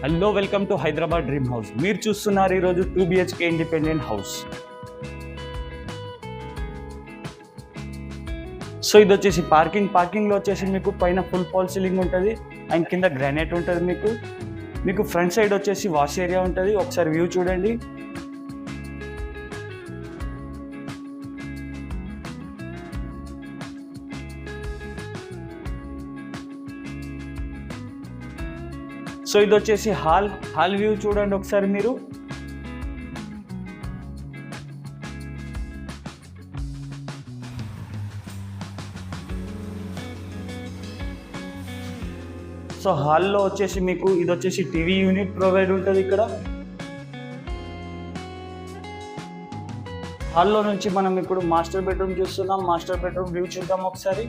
Hello, welcome to Hyderabad dream house. మీరు చూస్తున్నారు ఈరోజు 2 BHK ఇండిపెండెంట్ హౌస్. సో ఇది వచ్చేసి పార్కింగ్లో వచ్చేసి మీకు పైన ఫుల్ ఫాల్ సీలింగ్ ఉంటుంది అండ్ కింద గ్రానైట్ ఉంటుంది. మీకు ఫ్రంట్ సైడ్ వచ్చేసి వాష్ ఏరియా ఉంటుంది. ఒకసారి వ్యూ చూడండి. సో ఇది వచ్చేసి హాల్ వ్యూ చూడండి ఒకసారి మీరు. సో హాల్లో వచ్చేసి మీకు ఇది వచ్చేసి టీవీ యూనిట్ ప్రొవైడ్ ఉంటుంది ఇక్కడ. హాల్లో నుంచి మనం ఇప్పుడు మాస్టర్ బెడ్రూమ్ చూస్తున్నాం. మాస్టర్ బెడ్రూమ్ వ్యూ చూద్దాం ఒకసారి.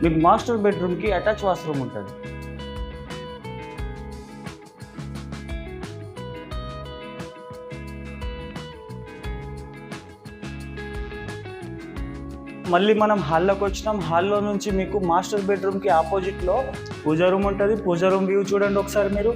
మీకు మాస్టర్ బెడ్రూమ్కి అటాచ్ వాష్రూమ్ ఉంటుంది. మళ్ళీ మనం హాల్లోకి వచ్చినాం. హాల్లో నుంచి మీకు మాస్టర్ బెడ్రూమ్కి ఆపోజిట్లో పూజా రూమ్ ఉంటుంది. పూజా రూమ్ వ్యూ చూడండి ఒకసారి మీరు.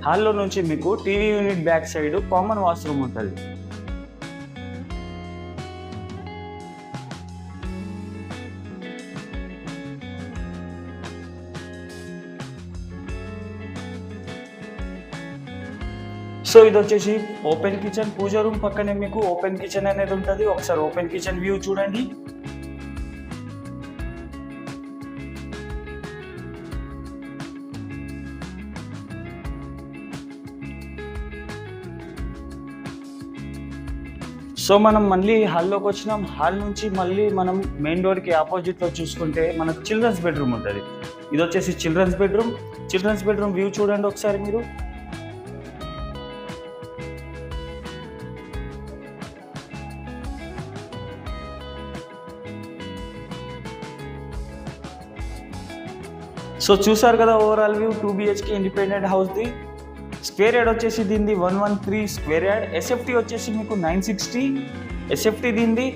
హాల్లో నుంచి మీకు TV unit back side common washroom ఉంటుంది. సో ఇది వచ్చేసి ఓపెన్ కిచెన్. పూజా రూమ్ పక్కనే మీకు ఓపెన్ కిచెన్ అనేది ఉంటుంది. ఒకసారి ఓపెన్ కిచెన్ వ్యూ చూడండి. సో మనం మళ్ళీ హాల్లోకి వచ్చినాం. హాల్ నుంచి మళ్ళీ మనం మెయిన్ డోర్కి ఆపోజిట్లో చూసుకుంటే మనకు చిల్డ్రన్స్ బెడ్రూమ్ ఉంటుంది. ఇది వచ్చేసి చిల్డ్రన్స్ బెడ్రూమ్ వ్యూ చూడండి ఒకసారి మీరు. సో చూసారు కదా ఓవరాల్ వ్యూ 2 BHK ఇండిపెండెంట్ హౌస్ది. స్క్వేర్ యార్డ్ వచ్చేసి దీనిది 113 స్క్వేర్ యార్డ్. ఎస్ఎఫ్టీ వచ్చేసి మీకు 960 ఎస్ఎఫ్టీ దీనిది.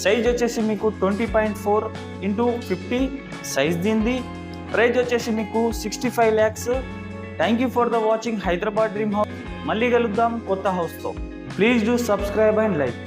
సైజ్ వచ్చేసి మీకు 20.4 × 50 సైజ్ దీనిది. ప్రైజ్ వచ్చేసి మీకు 65 lakhs. Thank you for the watching Hyderabad dream house. మళ్ళీ కలుద్దాం కొత్త హౌస్తో. Please do subscribe and like.